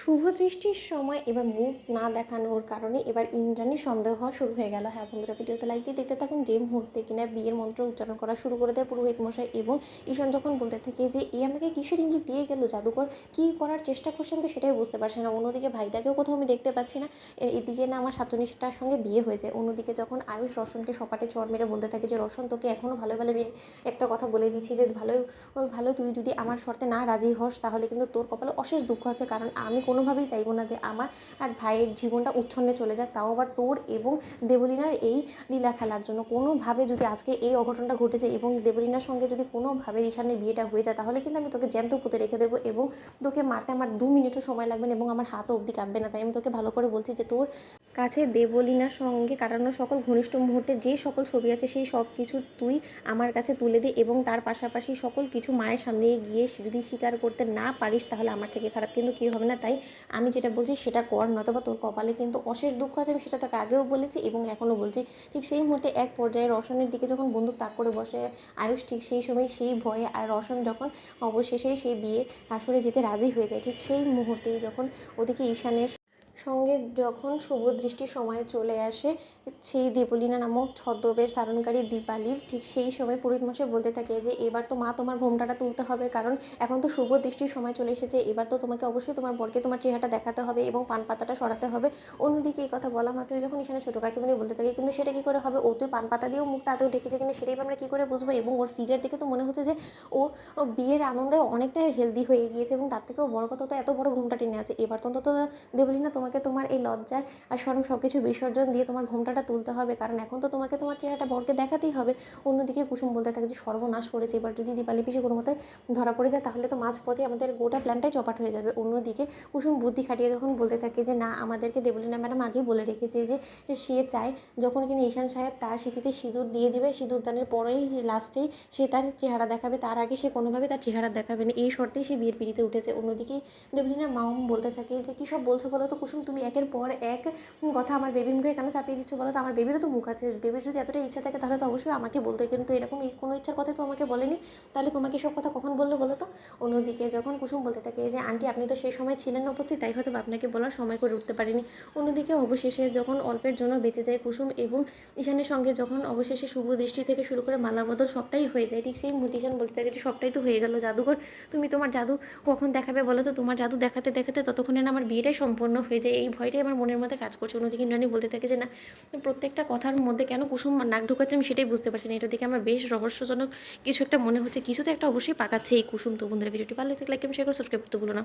শুভ দৃষ্টির সময় এবার মুখ না দেখানোর কারণে এবার ইন্দ্রাণীর সন্দেহ হওয়া শুরু হয়ে গেল। হ্যাঁ বন্ধুরা, ভিডিওতে লাইক দিয়ে দেখতে থাকুন। যে মুহূর্তে কিনা বিয়ের মন্ত্র উচ্চারণ করা শুরু করে দেয় পুরোহিত মশাই এবং ঈশান যখন বলতে থাকে যে এ আমাকে কিসের ইঙ্গিত দিয়ে গেল, জাদুকর কী করার চেষ্টা করছেন তো সেটাই বুঝতে পারছে না। অন্যদিকে ভাইটাকেও কোথাও আমি দেখতে পাচ্ছি না। এদিকে না আমার সাতচল্লিশটার সঙ্গে বিয়ে হয়ে যায়। অন্যদিকে যখন আয়ুষ রোশনকে সপাটে চড় মেরে বলতে থাকে যে রোশন, তোকে এখনও ভালো ভালো একটা কথা বলে দিচ্ছি যে ভালো তুই যদি আমার শর্তে না রাজি হস তাহলে কিন্তু তোর কপালে অশেষ দুঃখ আছে, কারণ আমি কোনোভাবেই চাইবো না যে আমার আর ভাইয়ের জীবনটা উচ্ছন্নে চলে যাক, তাও আবার তোর এবং দেবলীনার এই লীলা খেলার জন্য। কোনোভাবে যদি আজকে এই অঘটনটা ঘটেছে এবং দেবলীনার সঙ্গে যদি কোনোভাবে ঈশানের বিয়েটা হয়ে যায় তাহলে কিন্তু আমি তোকে জ্যান্ত পুঁতে রেখে দেবো এবং তোকে মারতে আমার 2 মিনিটও সময় লাগবে না এবং আমার হাতও অবধি কাঁপবে না। তাই আমি তোকে ভালো করে বলছি যে তোর কাছে দেবলীনার সঙ্গে কাটানো সকল ঘনিষ্ঠ মুহূর্তের যে সকল ছবি আছে সেই সব কিছু তুই আমার কাছে তুলে দে এবং তার পাশাপাশি সকল কিছু মায়ের সামনে গিয়ে যদি স্বীকার করতে না পারিস তাহলে আমার থেকে খারাপ কিন্তু কেউ হবে না। তাই আমি যেটা বলছি সেটা কর, নতবা তোর কপালে কিন্তু অশেষ দুঃখ আছে। আমি সেটা তোকে আগেও বলেছি এবং এখনও বলছি। ঠিক সেই মুহূর্তে এক পর্যায়ে রওশনের দিকে যখন বন্দুক তাক করে বসে আয়ুষ, ঠিক সেই সময় সেই ভয়ে আর রওশন যখন অবশেষে সেই বিয়ে আসরে যেতে রাজি হয়ে যায়, ঠিক সেই মুহূর্তেই যখন ওদিকে ঈশানের সঙ্গে যখন শুভ দৃষ্টির সময় চলে আসে সেই দেবলীনা নামক ছদ্মবেশ ধারণকারী দীপালির, ঠিক সেই সময় পুরোহিত মশাই বলতে থাকে যে এবার তো মা তোমার ঘোমটাটা তুলতে হবে, কারণ এখন তো শুভ দৃষ্টির সময় চলে এসেছে। এবার তো তোমাকে অবশ্যই তোমার বরকে তোমার চেহারাটা দেখাতে হবে এবং পান পাতাটা সরাতে হবে। অন্যদিকে এই কথা বলা মাত্রই যখন এখানে ছোটো কাকিমণি বলতে থাকে কিন্তু সেটা কী করে হবে, ও তো পান পাতা দিয়েও মুখটা এত ঢেকেছে কিন্তু সেটাই আমরা কী করে বুঝবো, এবং ওর ফিগার দেখে তো মনে হচ্ছে যে ও বিয়ের আনন্দে অনেকটাই হেলদি হয়ে গিয়েছে এবং তার থেকেও বড় কথা তো এত বড় ঘোমটা টেনে আছে। এবার তো অন্তত দেবলীনা তোমাকে তোমার এই লজ্জায় আর শরম সব কিছু বিসর্জন দিয়ে তোমার ঘোমটাটা তুলতে হবে, কারণ এখন তো তোমাকে তোমার চেহারাটা বরকে দেখাতেই হবে। অন্যদিকে কুসুম বলতে থাকে যে সর্বনাশ করেছে, এবার যদি দীপালি পিসে কোনো মতে ধরা পড়ে যায় তাহলে তো মাঝপথে আমাদের গোটা প্ল্যানটাই চপাট হয়ে যাবে। অন্যদিকে কুসুম বুদ্ধি খাটিয়ে যখন বলতে থাকে যে না, আমাদেরকে দেবলীনা ম্যাডাম আগেই বলে রেখেছে যে সে চায় যখন কিনা ঈশান সাহেব তার স্মৃতিতে সিঁদুর দিয়ে দিবে, সিঁদুর দানের পরেই লাস্টেই সে তার চেহারা দেখাবে, তার আগে সে কোনোভাবে তার চেহারা দেখাবে না, এই শর্তেই সে বিয়ের পিড়িতে উঠেছে। অন্যদিকে দেবলীনার মাও বলতে থাকে যে কী সব বলছো বলো তো কুসুম, তুমি একের পর এক কথা আমার বেবির মুখে কেন চাপিয়ে দিচ্ছ বলো তো? আমার বেবিরও তো মুখ আছে, বেবির যদি এতটা ইচ্ছা থাকে তাহলে তো অবশ্যই আমাকে বলতো, কিন্তু এরকম কোনো ইচ্ছার কথা তো আমাকে বলেনি, তাহলে তোমাকে সব কথা কখন বললো বলো তো? অন্যদিকে যখন কুসুম বলতে থাকে যে আন্টি আপনি তো সেই সময় ছিলেন না উপস্থিত, তাই হয়তো আপনাকে বলার সময় করে উঠতে পারিনি। অন্যদিকে অবশেষে যখন অল্পের জন্য বেঁচে যায় কুসুম এবং ঈশানের সঙ্গে যখন অবশেষে শুভ দৃষ্টি থেকে শুরু করে মালা বদল সবটাই হয়ে যায়, ঠিক সেই মুহূর্তে ঈশান বলতে থাকে যে সবটাই তো হয়ে গেল জাদুঘর, তুমি তোমার জাদু কখন দেখাবে বলো তো? তোমার জাদু দেখাতে দেখাতে ততক্ষণে না আমার বিয়েটাই সম্পন্ন হয়ে যায়, এই ভয়টাই আমার মনের মধ্যে কাজ করছে। অন্যদিকে ইন্দ্রাণী বলতে থাকে যে না, প্রত্যেকটা কথার মধ্যে কেন কুসুম নাক ঢোকাচ্ছে আমি সেটাই বুঝতে পারছি না, এটা দেখে আমার বেশ রহস্যজনক কিছু একটা মনে হচ্ছে, কিছু তো একটা অবশ্যই পাকাচ্ছে এই কুসুম। তো বন্ধুরা, ভিডিওটি ভালো লাগলে লাইক এবং শেয়ার করে সাবস্ক্রাইব করতে ভুলো না।